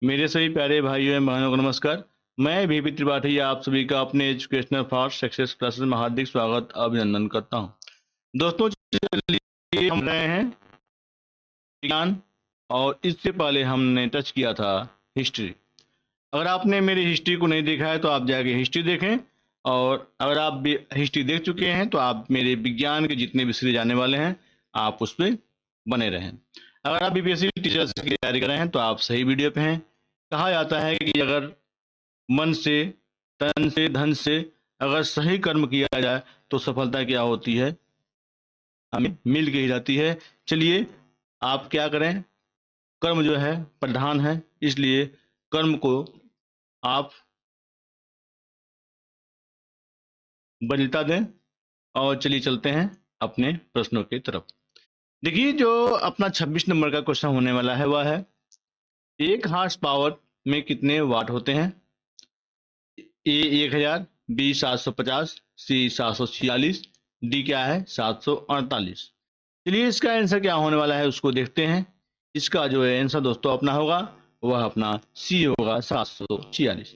मेरे सभी प्यारे भाइयों एवं बहनों को नमस्कार। मैं VP त्रिपाठी आप सभी का अपने एजुकेशनल फॉर सक्सेस क्लासेस में हार्दिक स्वागत अभिनंदन करता हूं। दोस्तों, चलिए हम रहे हैं विज्ञान, और इससे पहले हमने टच किया था हिस्ट्री। अगर आपने मेरी हिस्ट्री को नहीं देखा है तो आप जाके हिस्ट्री देखें, और अगर आप भी हिस्ट्री देख चुके हैं तो आप मेरे विज्ञान के जितने भी सीरीज आने वाले हैं आप उस पर बने रहें। अगर आप BPSC टीचर्स की तैयारी कर रहे हैं तो आप सही वीडियो पे हैं। कहा जाता है कि अगर मन से, तन से, धन से अगर सही कर्म किया जाए तो सफलता क्या होती है, हमें मिल के ही जाती है। चलिए, आप क्या करें, कर्म जो है प्रधान है, इसलिए कर्म को आप बलिता दें। और चलिए चलते हैं अपने प्रश्नों की तरफ। देखिए, जो अपना 26 नंबर का क्वेश्चन होने वाला है वह है, एक हार्स पावर में कितने वाट होते हैं? A 1000, B 750, C 746, D क्या है 748। चलिए, इसका आंसर क्या होने वाला है उसको देखते हैं। इसका जो है आंसर दोस्तों अपना होगा वह अपना C होगा 746।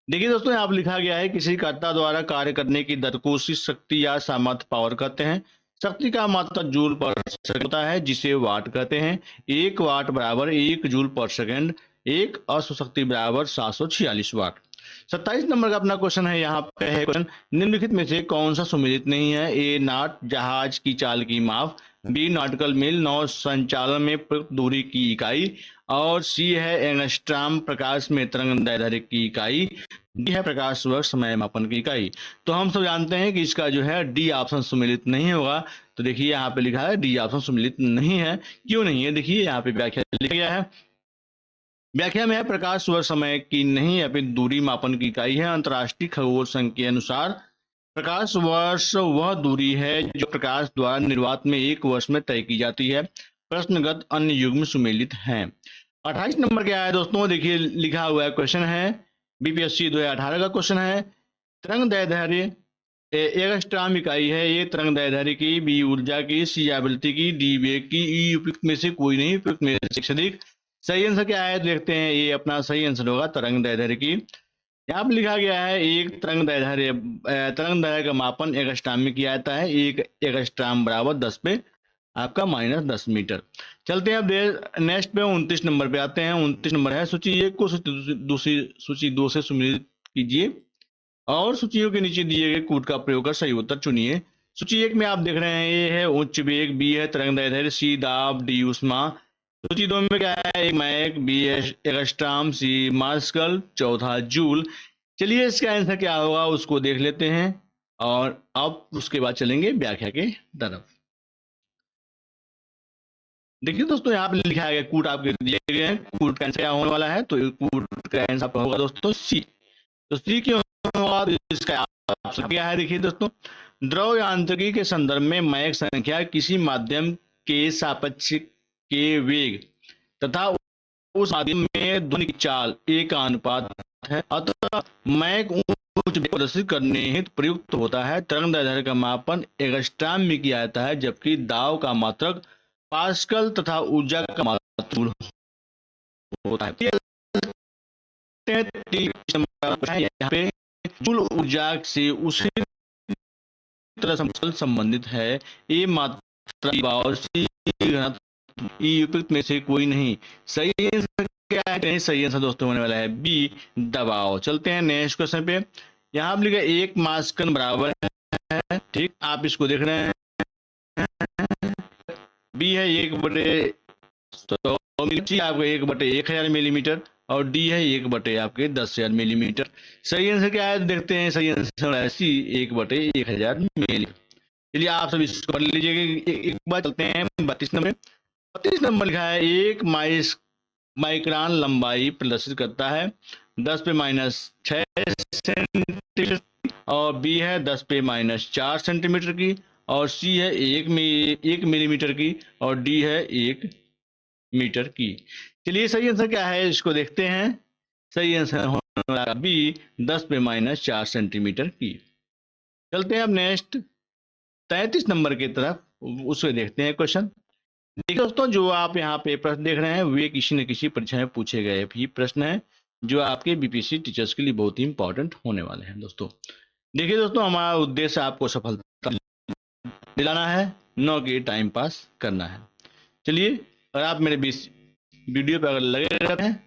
देखिए दोस्तों, यहाँ पर लिखा गया है किसी कर्ता द्वारा कार्य करने की दर को उसी शक्ति या सामर्थ्य पावर कहते हैं। शक्ति का मात्रक जूल पर सेकंड होता है जिसे वाट कहते हैं। 1 वाट बराबर 1 जूल पर सेकंड। एक अश्व शक्ति बराबर 746 वाट। 27 नंबर का अपना क्वेश्चन है। यहाँ पे है क्वेश्चन, निम्नलिखित में से कौन सा सुमेलित नहीं है? ए नाट जहाज की चाल की माप, बी नॉटिकल मील नौ संचालन में प्रयुक्त दूरी की इकाई, और सी है एंगस्ट्राम प्रकाश में तरंग दैर्ध्य की इकाई, डी है प्रकाश वर्ष समय मापन की इकाई। तो हम सब जानते हैं कि इसका जो है डी ऑप्शन सुमेलित नहीं होगा। तो देखिए यहाँ पे लिखा है डी ऑप्शन सुमेलित नहीं है। क्यों नहीं है? देखिए यहाँ पे व्याख्या लिखा गया है। व्याख्या में है, प्रकाश वर्ष समय की नहीं अपितु दूरी मापन की इकाई है। अंतरराष्ट्रीय खगोल संघ के अनुसार प्रकाश वर्ष वह दूरी है जो प्रकाश द्वारा निर्वात में एक वर्ष में तय की जाती है। प्रश्नगत अन्य युग्म सुमेलित हैं। 28 नंबर क्या है दोस्तों? देखिए लिखा हुआ है, क्वेश्चन है BPSC 2018 का क्वेश्चन है। तरंग दैर्ध्य एंगस्ट्राम इकाई है। ये तरंग दैर्ध्य की, बी ऊर्जा की, सी आवृत्ति की, डी वेग की, ई उपयुक्त में से कोई नहीं, उपयुक्त में से अधिक। सही आंसर क्या है देखते हैं। ये अपना सही आंसर होगा तरंग दैर्ध्य की। यहाँ पर लिखा गया है एक तरंग दैर्ध्य का मापन एंगस्ट्राम में किया जाता है। एक एंगस्ट्राम बराबर 10 पे आपका -10 मीटर। चलते हैं अब नेक्स्ट पे 29 नंबर पे आते हैं। 29 नंबर है, सूची 1 को सूची 2 से सुमेलित कीजिए और सूचियों के नीचे दिए गए कूट का प्रयोग कर सही उत्तर चुनिए। सूची 1 में आप देख रहे हैं, ए है उच्च वेग, बी है तरंग दैर्ध्य, सी दाब, डी ऊष्मा। सूची 2 में क्या है? एक मैक, बी है एंगस्ट्राम, सी मास्कल, चौथा जूल। चलिए, इसका आंसर क्या होगा उसको देख लेते हैं और अब उसके बाद चलेंगे व्याख्या के तरफ। देखिए दोस्तों, यहाँ पे लिखा है कूट आपके दिए गए हैं। कूट का आंसर क्या होने वाला है? तो कूट का आंसर होगा दोस्तों सी। तो सी क्यों होगा? इसका ऑप्शन क्या है? देखिए दोस्तों, द्रव यांत्रिकी के संदर्भ में मैक संख्या किसी माध्यम के सापेक्ष के वेग तथा उस माध्यम में ध्वनि की चाल एक का अनुपात है। अतः मैक उच्च वेग प्रदर्शित करने हेतु प्रयुक्त होता है। तरंग दैर्ध्य का मापन एंगस्ट्राम में किया जाता है, जबकि दाब का मात्रक पास्कल तथा ऊर्जा का मात्रक जूल होता है। यहाँ पे जूल ऊर्जा से उसी तरह संबंधित है। ये मात्रा उपयुक्त में से कोई नहीं। सही आंसर क्या है? सही आंसर दोस्तों होने वाला है बी दबाव। चलते हैं नेक्स्ट क्वेश्चन पे। यहाँ पर लिखा 1 मास्कन बराबर है, ठीक, आप इसको देख रहे हैं। बी है 1/100 मिलीमीटर, आपको 1/1000 मिलीमीटर, और डी है 1/1000 आपके 10,000 मिलीमीटर। सही आंसर क्या है देखते हैं। सही आंसर है सी 1/1000 मिलीमीटर। चलिए, आप सब इसको पढ़ लीजिएगा एक बार। चलते हैं 32 नंबर। 32 नंबर लिखा है, एक माइक्रोन लंबाई प्रदर्शित करता है 10 पे -6 सेंटीमीटर, और बी है 10 पे -4 सेंटीमीटर की, और सी है 1 मिलीमीटर की, और डी है 1 मीटर की। चलिए, सही आंसर क्या है इसको देखते हैं। सही आंसर होने वाला बी 10 पे -4 सेंटीमीटर की। चलते हैं अब नेक्स्ट 33 नंबर की तरफ, उसे देखते हैं क्वेश्चन। देखिए दोस्तों, जो आप यहाँ पे प्रश्न देख रहे हैं वे किसी न किसी परीक्षा में पूछे गए भी प्रश्न है, जो आपके बीपीएससी टीचर्स के लिए बहुत ही इंपॉर्टेंट होने वाले हैं दोस्तों। देखिए दोस्तों, हमारा उद्देश्य आपको सफलता दिलाना है, न कि टाइम पास करना है। चलिए, अगर आप मेरे बीच वीडियो पर अगर लगे रहते हैं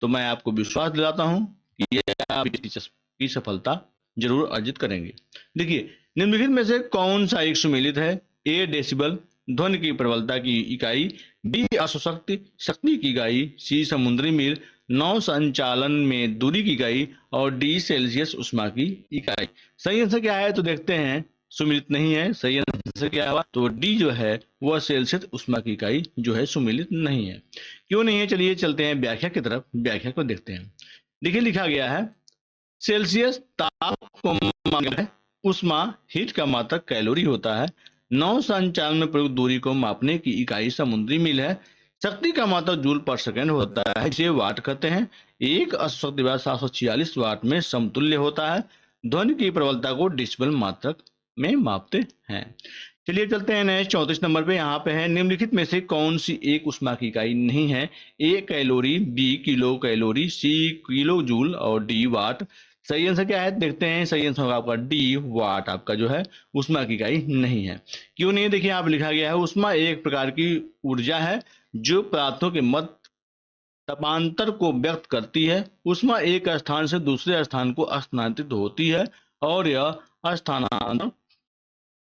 तो मैं आपको विश्वास दिलाता हूं कि ये आप टीचर्स की सफलता जरूर अर्जित करेंगे। देखिए, निम्नलिखित में से कौन सा एक सुमेलित है? ए डेसिबल ध्वनि की प्रबलता की इकाई, बी अश्वशक्ति शक्ति की इकाई, सी समुद्री मील नौ संचालन में दूरी की इकाई और डी सेल्सियस उष्मा की इकाई। सही आंसर क्या है तो देखते हैं। सुमेलित नहीं है। सही आंसर क्या हुआ तो डी जो है वह सेल्सियस उष्मा की इकाई जो है सुमेलित नहीं है। क्यों नहीं है? चलिए चलते हैं व्याख्या की तरफ, व्याख्या को देखते हैं। देखिए, लिखा गया है सेल्सियस ताप को मापना है, उष्मा हीट का मात्रक कैलोरी होता है, नौ संचालन में प्रयुक्त दूरी को मापने की इकाई समुद्री मील है, शक्ति का मात्रक जूल पर सेकंड होता है, इसे वाट कहते हैं, एक अश्वशक्ति 746 वाट में समतुल्य होता है, ध्वनि की प्रबलता को डेसिबल मात्रक में मापते हैं। चलिए चलते हैं नेक्स्ट 34 नंबर पे। यहाँ पे है निम्नलिखित में से कौन सी एक उष्मा की इकाई नहीं है? ए कैलोरी, बी किलो कैलोरी, सी किलो जूल और डी वाट। सही आंसर क्या है देखते हैं। सही आंसर होगा आपका डी वाट, आपका जो है उष्मा की इकाई नहीं है। क्यों नहीं? देखिए, आप लिखा गया है उष्मा एक प्रकार की ऊर्जा है जो पदार्थों के मध्य तापांतर को व्यक्त करती है। उष्मा एक स्थान से दूसरे स्थान को स्थानांतरित होती है और यह स्थानांतरण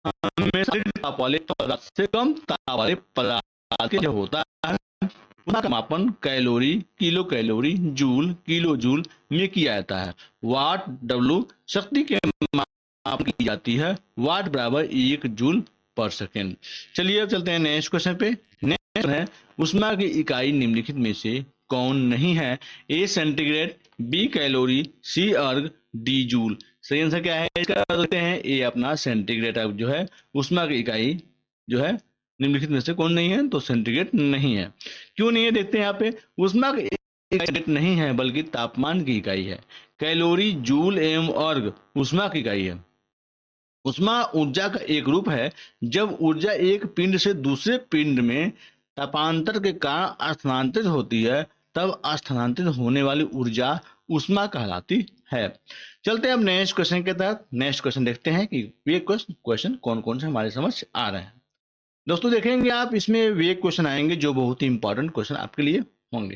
हमेशा ताप वाले पदार्थ से कम ताप वाले पदार्थ के जो होता है। उष्मा का मापन calorie, kilo calorie, joule, kilo joule में किया जाता है। वाट डब्ल्यू शक्ति के माप की जाती है। वाट बराबर 1 जूल पर सेकेंड। चलिए अब चलते हैं नेक्स्ट क्वेश्चन पे। नेक्स्ट है उष्मा की इकाई निम्नलिखित में से कौन नहीं है? ए सेंटीग्रेड, बी कैलोरी, सी अर्ग, डी जूल। सही आंसर क्या है इसका देखते हैं। ए अपना सेंटीग्रेड जो है उष्मा की इकाई जो है निम्नलिखित में से कौन नहीं है तो सेंटीग्रेड नहीं है। क्यों नहीं है देखते हैं यहाँ पे। उष्मा की इकाई नहीं है बल्कि तापमान की इकाई है। कैलोरी, जूल एवं अर्ग उष्मा की इकाई है। उष्मा ऊर्जा का एक रूप है। जब ऊर्जा एक पिंड से दूसरे पिंड में तापांतर के कारण स्थानांतरित होती है तब स्थानांतरित होने वाली ऊर्जा उष्मा कहलाती है। चलते हैं अब नेक्स्ट क्वेश्चन के तहत। नेक्स्ट क्वेश्चन देखते हैं कि ये क्वेश्चन कौन कौन से हमारे समझ आ रहे हैं। दोस्तों देखेंगे आप इसमें वे क्वेश्चन आएंगे जो बहुत ही इंपॉर्टेंट क्वेश्चन आपके लिए होंगे।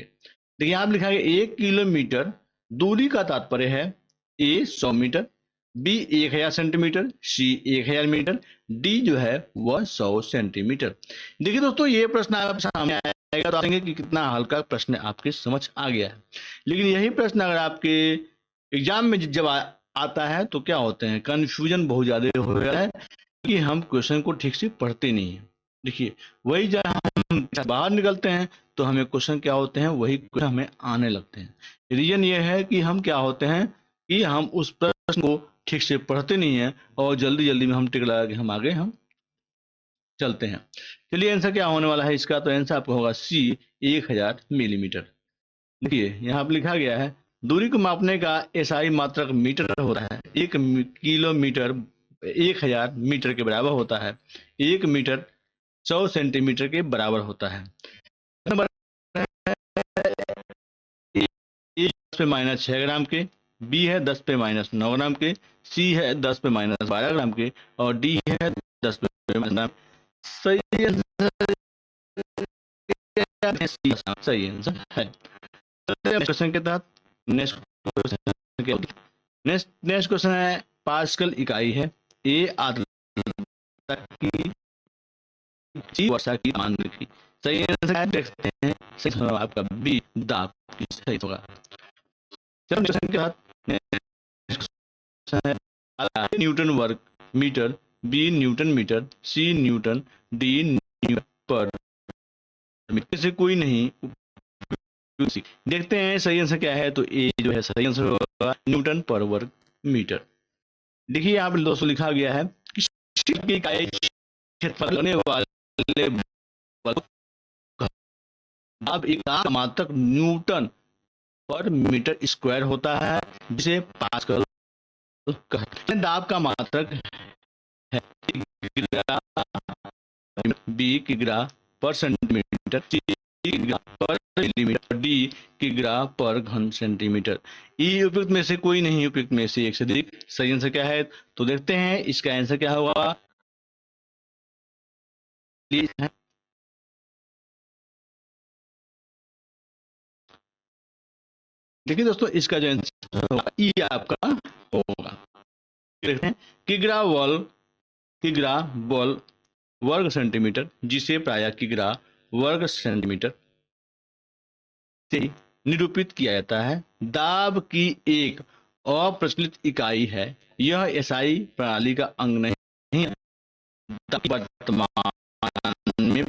देखिए, आप लिखा है 1 किलोमीटर दूरी का तात्पर्य है ए 100 मीटर, बी 1000 सेंटीमीटर, सी 1000 मीटर, डी जो है वह 100 सेंटीमीटर। देखिए दोस्तों, ये प्रश्न आप सामने आएगा तो आप कहेंगे कि कितना हल्का प्रश्न आपके समझ आ गया है। लेकिन यही प्रश्न अगर आपके एग्जाम में जब आता है तो क्या होते हैं, कंफ्यूजन बहुत ज्यादा हो रहा है कि हम क्वेश्चन को ठीक से पढ़ते नहीं है। देखिए, वही जब हम बाहर निकलते हैं तो हमें क्वेश्चन क्या होते हैं वही क्वेश्चन हमें आने लगते हैं। रीजन ये है कि हम क्या होते हैं कि हम उस प्रश्न को ठीक से पढ़ते नहीं है और जल्दी जल्दी में हम टिक लगा के हम आगे हम चलते हैं। चलिए, आंसर क्या होने वाला है इसका तो आंसर आपको होगा सी 1000 मिलीमीटर। देखिए, यहाँ पर लिखा गया है दूरी को मापने का एसआई मात्रक मीटर होता है। 1 किलोमीटर 1000 मीटर के बराबर होता है। 1 मीटर 100 सेंटीमीटर के बराबर होता है। नंबर है ए 10 पे माइनस 6 ग्राम के, बी है 10 पे माइनस 9 ग्राम के, सी है 10 पे माइनस 12 ग्राम के और डी है 10 पे माइनस ग्राम। सही आंसर सही आंसर है। क्वेश्चन के तहत नेक्स्ट क्वेश्चन नेक्स्ट क्वेश्चन है पास्कल इकाई है। ए आर्द्रता की, सी वर्षा की, मान की। सही आंसर देखते हैं। सही होगा आपका बी दाब की सही होगा। चलो क्वेश्चन के बाद न्यूटन वर्ग मीटर, बी न्यूटन मीटर, सी न्यूटन, डी न्यूटन पर मीटर से कोई नहीं। देखते हैं सही आंसर क्या है तो ए जो है सही आंसर होगा न्यूटन पर वर्ग मीटर। देखिए, यहाँ पर दोस्तों लिखा गया है कि इकाई क्षेत्रफल होने वाले अब एक मात्रक न्यूटन पर मीटर स्क्वायर होता है जिसे पास्कल कहते हैं। दाब का मात्रक है बी किग्रा पर सेंटीमीटर, सी किग्रा पर मिलीमीटर, डी किग्रा पर घन सेंटीमीटर। ई उपयुक्त में से कोई नहीं, उपयुक्त में से एक से अधिक। सही आंसर क्या है? तो देखते हैं इसका आंसर क्या होगा। देखिए दोस्तों, इसका जो आंसर होगा ई आपका होगा। देखते हैं, किग्रा वॉल, किग्रा बॉल वर्ग सेंटीमीटर, जिसे प्रायः किग्रा वर्ग सेंटीमीटर से निरूपित किया जाता है, दाब की एक अप्रचलित इकाई है। यह एसआई प्रणाली का अंग नहीं है। दाब की वर्तमान में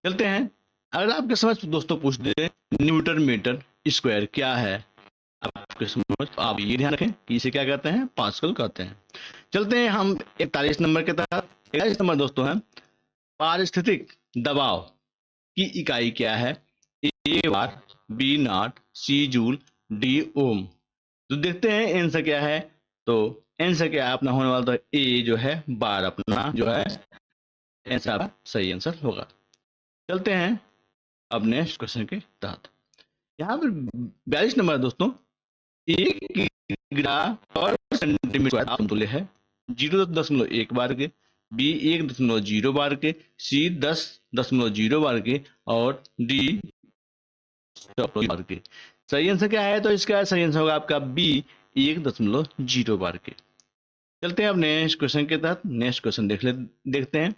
चलते हैं। अगर आपके समझ दोस्तों पूछ दे न्यूटन मीटर स्क्वायर क्या है, आपके समझ तो आप ये ध्यान रखें कि इसे क्या कहते हैं? पास्कल कहते हैं। चलते हैं हम 41 नंबर के तहत। 41 नंबर दोस्तों है, पारिस्थितिक दबाव की इकाई क्या है? A bar, B knot, C joule, D ohm. तो देखते हैं आंसर क्या है। तो आंसर क्या है अपना होने वाला? तो ए जो है बार अपना जो है आंसर सही आंसर होगा। चलते हैं अब नेक्स्ट क्वेश्चन के तहत। यहाँ पर 42 नंबर दोस्तों, एक किग्रा पर सेंटीमीटर समतुल्य है 0.1 बार के, बी 1.0 बार के, सी 10.0 बार के और डी बार के। सही आंसर क्या है? तो इसका सही आंसर होगा आपका बी 1.0 बार के। चलते हैं अब नेक्स्ट क्वेश्चन के तहत। नेक्स्ट क्वेश्चन देखते हैं।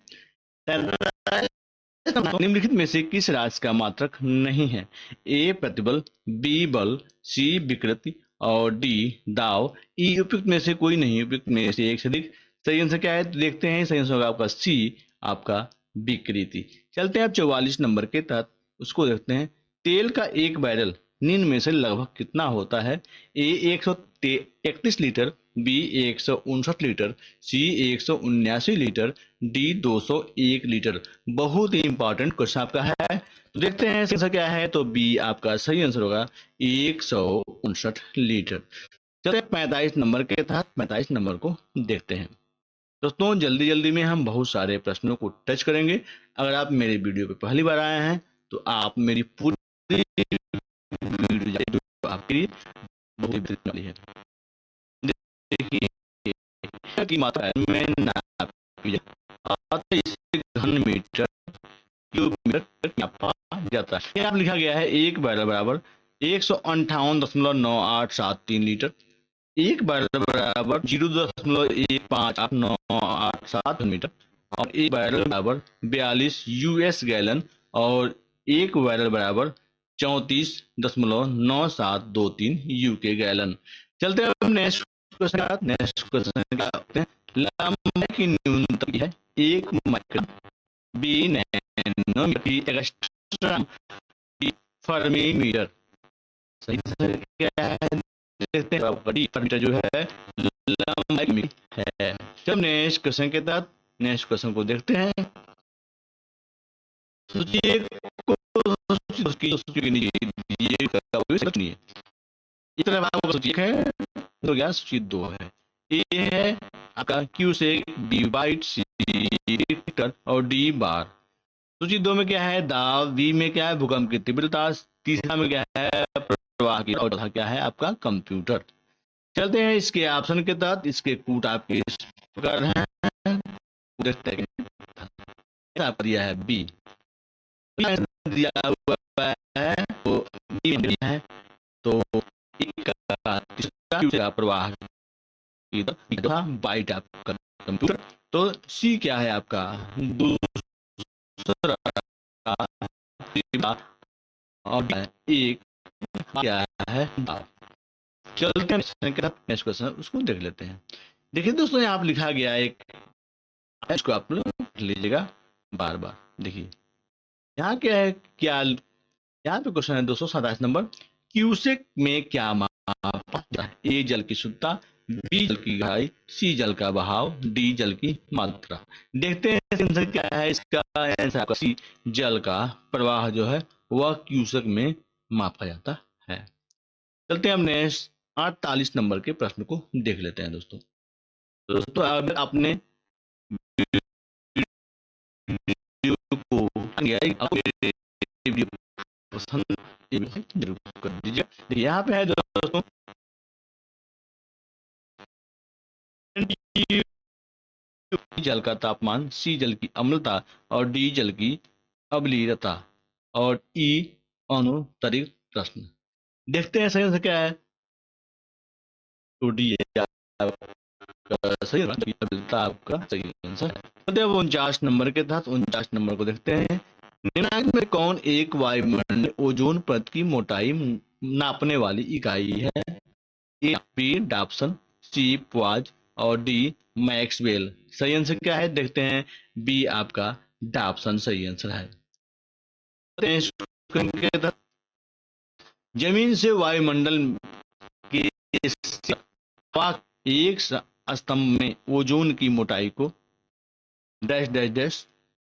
निम्नलिखित में से किस राशि का मात्रक नहीं है? ए प्रतिबल, बी बल, सी विकृति और डी दाव। ई उपयुक्त में से कोई नहीं, उपयुक्त में से एक से अधिक। सही आंसर क्या है? तो देखते हैं सही आंसर होगा आपका सी, आपका विकृति। चलते हैं अब 44 नंबर के तहत, उसको देखते हैं। तेल का एक बैरल निम्न में से लगभग कितना होता है? ए 131 लीटर, बी 159 लीटर, सी 179 लीटर, डी 201 लीटर। बहुत ही इंपॉर्टेंट क्वेश्चन आपका है। तो देखते हैं आंसर क्या है। तो बी आपका सही आंसर होगा 159 लीटर। चलिए 45 नंबर के तहत 45 नंबर को देखते हैं। दोस्तों जल्दी जल्दी में हम बहुत सारे प्रश्नों को टच करेंगे। अगर आप मेरे वीडियो पे पहली बार आए हैं तो आप मेरी पूरी वीडियो आपके लिए बहुत ही बेहतरीन वाली है। देखिए की मात्रा है में नाप की इसे घन मीटर क्यूब मीटर नापा जाता है। यहाँ लिखा गया है एक बैरल बराबर 158.9873 लीटर, एक बैरल बराबर 0.15898 मीटर और एक बैरल बराबर 42 यूएस गैलन और एक बैरल बराबर 34.9723 यूके गैलन। चलते हैं नेक्स्ट क्वेश्चन। नेक्स्ट क्वेश्चन क्या होते हैं? लंबाई की न्यूनतम है 1 micron, B nanometre, angstrom, D fermi metre. सही क्या है? देखते हैं डी फर्मी जो है लंबाई है। जब नेक्स्ट क्वेश्चन के तहत नेक्स्ट क्वेश्चन को देखते हैं। सोचिए इतना आपको सोचिए है तो क्या सोचिए दो है। ए है आपका क्यू से बी बाइट, सी रीक्टर और डी बार। सूची दो में क्या है? दाब, बी में क्या है? भूकंप की तीव्रता, तीसरा में क्या है? प्रवाह की, और चौथा क्या है? आपका कंप्यूटर। चलते हैं इसके ऑप्शन के तहत। इसके कूट आपके इस प्रकार हैं, देखते हैं दिया है बी दिया हुआ है तो बी में दिया है तो एक का प्रवाह बाइट आपका कंप्यूटर। तो सी क्या है आपका? दूसरा और एक क्या है? चलते हैं नेक्स्ट क्वेश्चन उसको देख लेते हैं। देखिए दोस्तों यहाँ आप लिखा गया एक, इसको आप लोग लीजिएगा बार बार। देखिए यहाँ क्या है? क्या यहाँ पे क्वेश्चन है 227 नंबर। क्यूसेक में क्या मापा जाता है? ए जल की शुद्धता, बी जल की गहराई, सी जल का बहाव, डी जल की मात्रा। देखते हैं आंसर क्या है इसका। आंसर आपका सी, जल का प्रवाह जो है वह क्यूसेक में मापा जाता है। चलते हैं हम नेक्स्ट 48 नंबर के प्रश्न को देख लेते हैं दोस्तों। दोस्तों अगर आपने आपको मेरी वीडियो पसंद जरूर कर दीजिए। देखिए यहाँ पे है दोस्तों, जल का तापमान, सी जल की अम्लता और डी जल की अम्लीयता और ई अनुत्तरित प्रश्न। देखते हैं सही आंसर क्या है। तो डी सही अम्लता आपका सही आंसर है। अब 49 नंबर के तहत 49 नंबर को देखते हैं। निम्नलिखित में कौन एक वायुमंडल ओजोन परत की मोटाई नापने वाली इकाई है? ए पी डाप्सन, सी प्वाज और डी मैक्सवेल। सही आंसर क्या है देखते हैं। बी आपका डाप्सन सही आंसर है। जमीन से वायुमंडल के एक स्तंभ में ओजोन की मोटाई को डैश डैश डैश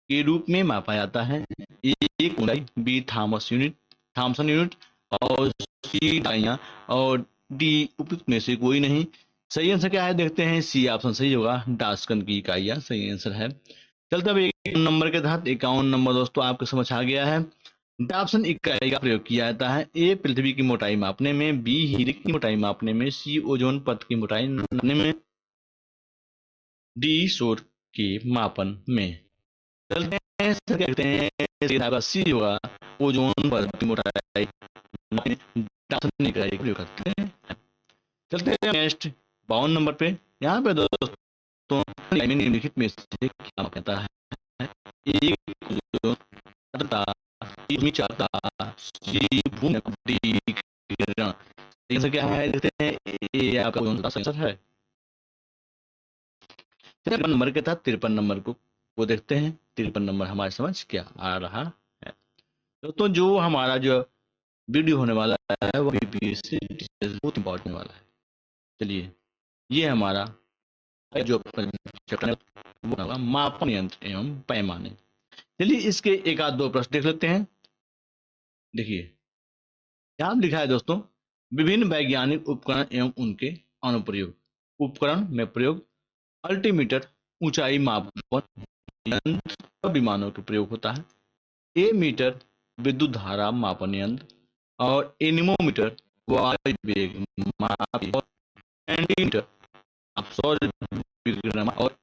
के रूप में मापा जाता है। एक ऊंचाई, बी थॉमसन यूनिट और सी इकाइयां और डी उपयुक्त में से कोई नहीं। सही आंसर क्या है देखते हैं। सी ऑप्शन सही होगा, डास्कन की इकाइयां सही आंसर है। चलते अब 51 नंबर के तहत 51 नंबर दोस्तों आपको समझ आ गया है। डाप्सन इकाई का प्रयोग किया जाता है। ए पृथ्वी की मोटाई मापने में, बी हीरे की मोटाई मापने में, सी ओजोन परत की मोटाई नापने में, डी शोर के मापन में। चलते हैं कहते हैं सी होगा, ओजोन परत की मोटाई डाप्सन इकाई का प्रयोग करते हैं। चलते हैं नेक्स्ट 52 नंबर पे। यहाँ पे दोस्तों निम्नलिखित में से क्या कहता है। एक क्या है देखते हैं। ये आपका कौन सा आंसर है। 53 नंबर के तहत 53 नंबर को देखते हैं। 53 नंबर हमारे समझ क्या आ रहा है। दोस्तों जो हमारा जो वीडियो होने वाला है वो बीपीएससी बहुत इंपॉर्टेंट वाला है। चलिए ये हमारा जो वो होगा मापन यंत्र एवं पैमाने। चलिए इसके एक आध दो प्रश्न देख लेते हैं। देखिए यहाँ लिखा है दोस्तों, विभिन्न वैज्ञानिक उपकरण एवं उनके अनुप्रयोग। उपकरण में प्रयोग अल्टीमीटर ऊंचाई मापन यंत्र और विमानों के प्रयोग होता है। ए मीटर विद्युत धारा मापन यंत्र और एनीमोमीटर वायु वेग माप और एंटीमीटर सौर विकिरण और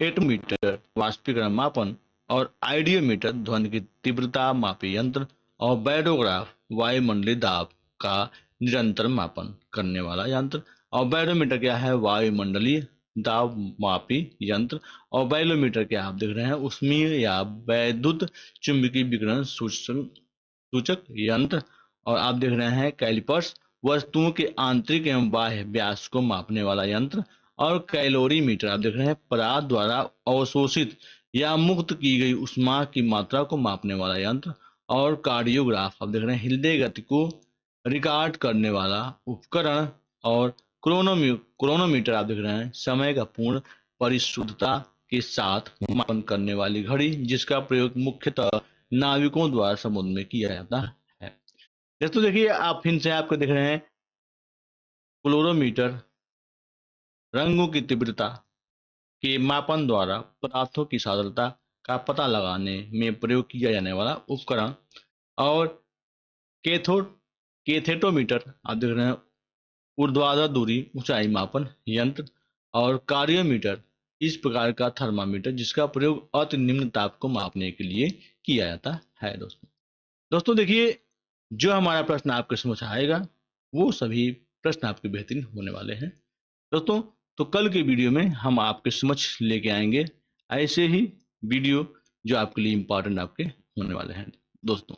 एटोमीटर वाष्पीकरण मापन और आइडियोमीटर ध्वनि की तीव्रता मापी यंत्र और बैरोग्राफ वायुमंडलीय दाब का निरंतर मापन करने वाला यंत्र। और बैरोमीटर क्या है, वायुमंडलीय दाब मापी यंत्र। और बैरोमीटर क्या आप देख रहे हैं, ऊष्मीय या वैद्युत चुंबकीय विकिरण सूचक यंत्र। और आप देख रहे हैं कैलिपर्स, वस्तुओं के आंतरिक एवं बाह्य व्यास को मापने वाला यंत्र। और कैलोरीमीटर आप देख रहे हैं पदार्थ द्वारा अवशोषित या मुक्त की गई ऊष्मा की मात्रा को मापने वाला यंत्र। और कार्डियोग्राफ आप देख रहे हैं हृदय गति को रिकॉर्ड करने वाला उपकरण। और क्रोनोमीटर आप देख रहे हैं समय का पूर्ण परिशुद्धता के साथ मापन करने वाली घड़ी, जिसका प्रयोग मुख्यतः नाविकों द्वारा समुद्र में किया जाता है। दोस्तों देखिए आप फिर से आपको देख रहे हैं क्लोरोमीटर रंगों की तीव्रता के मापन द्वारा पदार्थों की सान्द्रता का पता लगाने में प्रयोग किया जाने वाला उपकरण। और कैथोडोमीटर आप देख रहे हैं ऊर्ध्वाधर दूरी ऊंचाई मापन यंत्र। और कार्योमीटर इस प्रकार का थर्मामीटर जिसका प्रयोग अति निम्न ताप को मापने के लिए किया जाता है। दोस्तों देखिए जो हमारा प्रश्न आपके समझ आएगा वो सभी प्रश्न आपके बेहतरीन होने वाले हैं दोस्तों। तो कल के वीडियो में हम आपके समझ लेके आएंगे ऐसे ही वीडियो जो आपके लिए इम्पोर्टेंट आपके होने वाले हैं दोस्तों।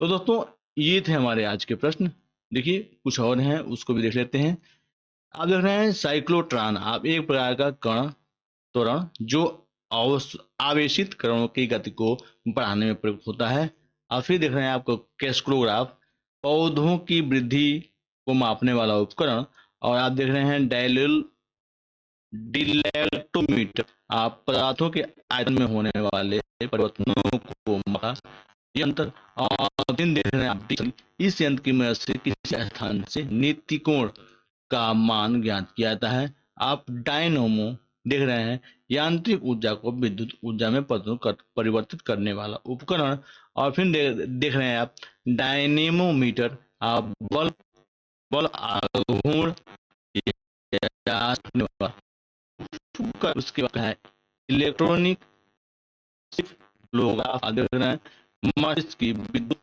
तो दोस्तों ये थे हमारे आज के प्रश्न। देखिए कुछ और हैं उसको भी देख लेते हैं। आप देख रहे हैं साइक्लोट्रॉन आप एक प्रकार का कण त्वरण जो आवेशित कणों की गति को बढ़ाने में प्रयुक्त होता है। और फिर देख रहे हैं आपको कैस्क्रोग्राफ पौधों की वृद्धि को मापने वाला उपकरण। और आप देख रहे हैं डिलेक्टोमीटर आप पदार्थों के आयतन में होने वाले परिवर्तनों को मापा यंत्र। और देख रहे हैं आप इस यंत्र की मदद से किसी स्थान से नीति कोण का मान ज्ञात किया जाता है। आप डायनोमो देख रहे हैं यांत्रिक ऊर्जा को विद्युत ऊर्जा में परिवर्तित करने वाला उपकरण। और फिर देख रहे हैं आप डायनेमोमीटर, आप बल बल आघूर्ण उसके बाद है इलेक्ट्रॉनिक लोग देख रहे हैं मस्तिष्क की विद्युत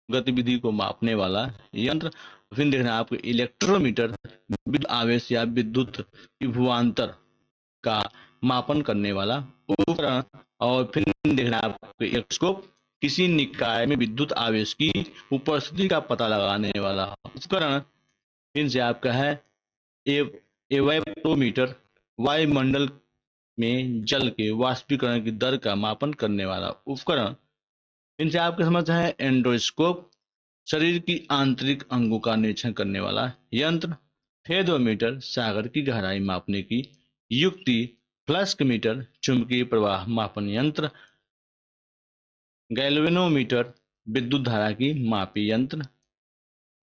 गतिविधि को मापने वाला यंत्र। फिर देख रहे हैं आपको इलेक्ट्रोमीटर, विद्युत आवेश या विद्युत विभवांतर का मापन करने वाला उपकरण। और फिर देख रहे हैं आपको इलेक्ट्रोस्कोप, किसी निकाय में विद्युत आवेश की उपस्थिति का पता लगाने वाला उपकरण। फिर से आपका है एवापोरोमीटर, वायुमंडल में जल के वाष्पीकरण की दर का मापन करने वाला उपकरण। इनसे आपके समझ है एंडोस्कोप, शरीर की आंतरिक अंगों का निरीक्षण करने वाला यंत्र। फेदोमीटर, सागर की गहराई मापने की युक्ति। फ्लक्समीटर, चुंबकीय प्रवाह मापन यंत्र। गैल्वेनोमीटर, विद्युत धारा की मापी यंत्र।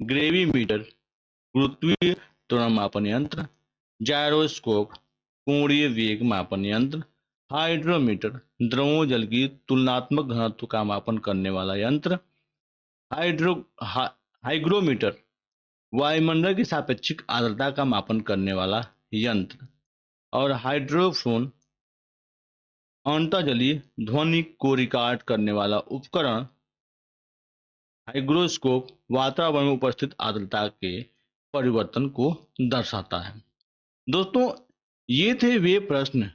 ग्रेविमीटर, गुरुत्वीय त्वरण मापन यंत्र। जायरोस्कोप, कोणीय वेग मापन यंत्र। हाइड्रोमीटर, द्रवों जल की तुलनात्मक घनत्व का मापन करने वाला यंत्र। हाइग्रोमीटर, वायुमंडल की सापेक्षिक आर्द्रता का मापन करने वाला यंत्र। और हाइड्रोफोन, अंतर्जलीय ध्वनि को रिकॉर्ड करने वाला उपकरण। हाइग्रोस्कोप, वातावरण में उपस्थित आर्द्रता के परिवर्तन को दर्शाता है। दोस्तों, ये थे वे प्रश्न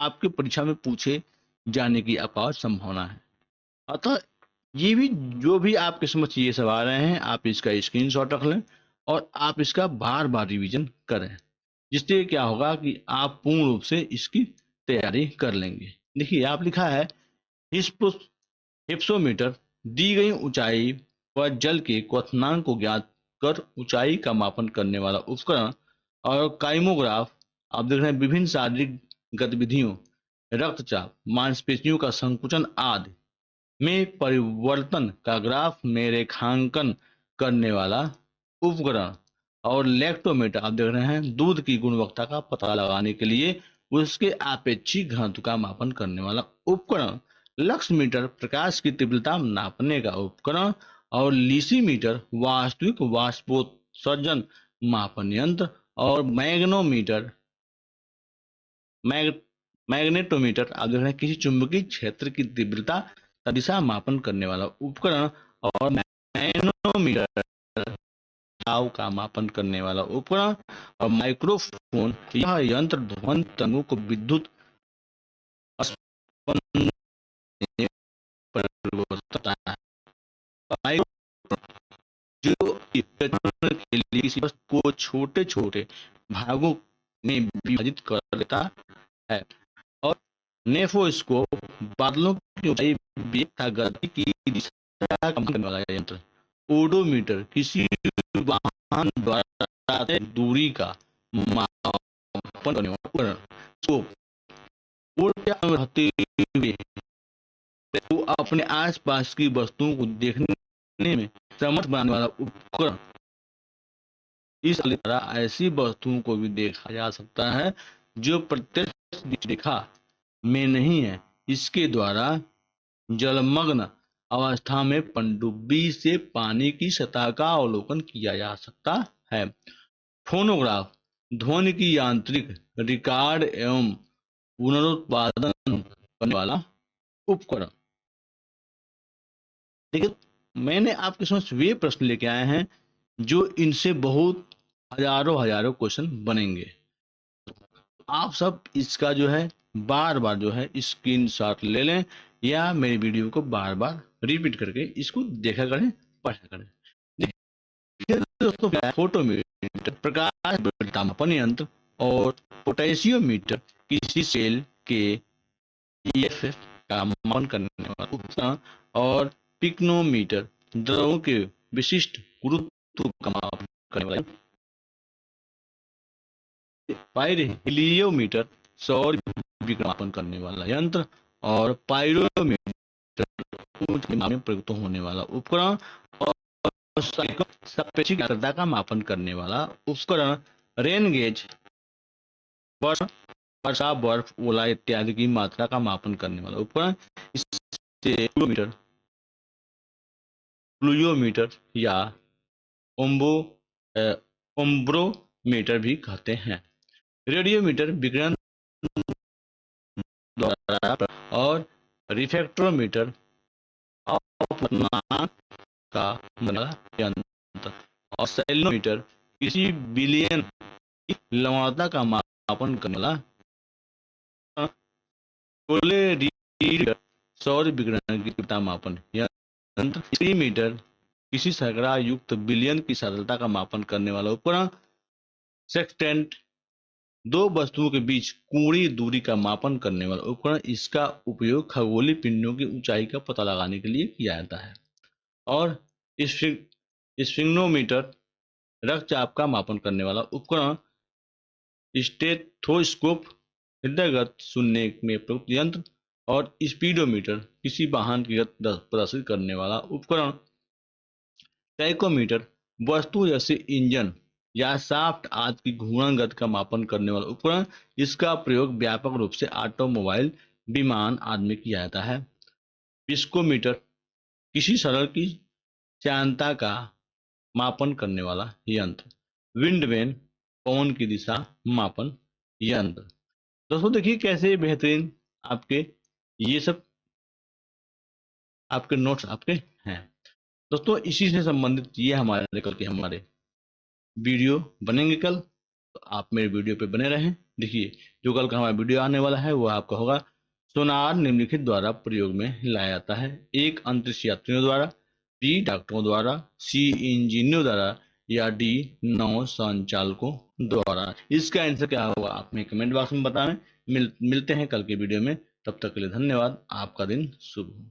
आपके परीक्षा में पूछे जाने की अपार संभावना है। अतः ये भी जो भी आपके समझ ये सब आ रहे हैं, आप इसका स्क्रीनशॉट रख लें और आप इसका बार बार रिवीजन करें, जिससे क्या होगा कि आप पूर्ण रूप से इसकी तैयारी कर लेंगे। देखिए, आप लिखा है हिप्सोमीटर, दी गई ऊंचाई पर जल के क्वथनांक को ज्ञात कर ऊंचाई का मापन करने वाला उपकरण। और काइमोग्राफ, आप देख रहे हैं विभिन्न शारीरिक गतिविधियों, रक्तचाप, मांसपेशियों का संकुचन आदि में परिवर्तन का ग्राफ में रेखांकन करने वाला उपकरण। और लैक्टोमीटर, आप देख रहे हैं दूध की गुणवत्ता का पता लगाने के लिए उसके आपेक्षिक घनत्व का मापन करने वाला उपकरण। लक्समीटर, प्रकाश की तीव्रता नापने का उपकरण। और लीसीमीटर, वास्तविक वाष्पोत्सर्जन मापन यंत्र। और मैग्नेटोमीटर, आप देख रहे हैं किसी चुंबकीय क्षेत्र की तीव्रता का दिशा मापन करने वाला उपकरण। और मैनोमीटर, दबाव का मापन करने वाला उपकरण। और माइक्रोफोन, यह यंत्र ध्वनि तरंगों को विद्युत स्पंदन में परिवर्तित करता है। जो के लिए किसी वस्तु को छोटे छोटे भागों में विभाजित कर देता है। और नेफोस्कोप, बादलों की ऊंचाई, वेग तथा गति की दिशा का मापन करने वाला यंत्र। ओडोमीटर, किसी वाहन द्वारा तय दूरी का मापन करने वाला उपकरण। स्कोप, ऊर्जा में रहते हुए तो अपने आसपास की वस्तुओं को देखने में समर्थ बनाने वाला उपकरण। इस तरह ऐसी वस्तुओं को भी देखा जा सकता है जो प्रत्यक्ष रेखा में नहीं है। इसके द्वारा जलमग्न अवस्था में पनडुब्बी से पानी की सतह का अवलोकन किया जा सकता है। फोनोग्राफ, ध्वनि की यांत्रिक रिकॉर्ड एवं पुनरुत्पादन करने वाला उपकरण। देखिए, मैंने आपके समक्ष वे प्रश्न लेके आए हैं जो इनसे बहुत हजारों क्वेश्चन बनेंगे। आप सब इसका जो है बार बार जो है स्क्रीनशॉट ले लें या मेरी वीडियो को बार बार रिपीट करके इसको देखा करें, पढ़ा करें। देखिए दोस्तों, फोटोमीटर, प्रकाश तीव्रता मापन यंत्र। और पोटेशियोमीटर, किसी सेल के EFF का मापन करने वाला उपकरण। और पिक्नोमीटर, द्रवों के विशिष्ट गुरुत्व का मापन करने वाला। पाइरोमीटर, सौर विकिरण मापन करने वाला यंत्र। और पाइरोमीटर, में प्रयुक्त होने वाला उपकरण। और सापेक्षिक आर्द्रता का मापन करने वाला उपकरण। रेन गेज, वर्षा वर्षा, बर्फ, ओला इत्यादि की मात्रा का मापन करने वाला उपकरण इसे प्लूयोमीटर या ओम्बो ओम्ब्रोमीटर भी कहते हैं। रेडियोमीटर विकिरण द्वारा और रिफ्रैक्टोमीटर अपूर्णांक का बना यंत्र और सेलोमीटर किसी बिलियन की लवणता का मापन करने वाला कोलेरीमीटर सौर विकिरण की तीव्रता मापन यंत्र। स्पेक्ट्रोमीटर किसी शर्करा युक्त विलयन की सरलता का मापन करने वाला उपकरण। सेक्सटेंट दो वस्तुओं के बीच कोणीय दूरी का मापन करने वाला उपकरण। इसका उपयोग खगोलीय पिंडों की ऊंचाई का पता लगाने के लिए किया जाता है। और स्फिग्नोमीटर रक्तचाप का मापन करने वाला उपकरण। स्टेथोस्कोप हृदय सुनने में प्रयुक्त यंत्र। और स्पीडोमीटर किसी वाहन की गति प्रदर्शित करने वाला उपकरण। टैकोमीटर वस्तु जैसे इंजन या शाफ्ट आदि की घूर्णन गति का मापन करने वाला उपकरण। इसका प्रयोग व्यापक रूप से ऑटोमोबाइल, विमान आदि में किया जाता है। विस्कोमीटर किसी सरल की श्यानता का मापन करने वाला यंत्र। विंडवेन पवन की दिशा मापन यंत्र। दोस्तों देखिए कैसे बेहतरीन आपके ये सब आपके नोट्स आपके हैं। दोस्तों इसी से संबंधित ये हमारे कल के हमारे वीडियो बनेंगे कल, तो आप मेरे वीडियो पे बने रहें। देखिए जो कल का हमारा वीडियो आने वाला है वो आपका होगा सोनार निम्नलिखित द्वारा प्रयोग में लाया जाता है। एक अंतरिक्ष यात्रियों द्वारा, बी डॉक्टरों द्वारा, सी इंजीनियरों द्वारा या डी नौ संचालकों द्वारा। इसका आंसर क्या होगा आप हमें कमेंट बॉक्स में बताएं। मिलते हैं कल के वीडियो में, तब तक के लिए धन्यवाद। आपका दिन शुभ हो।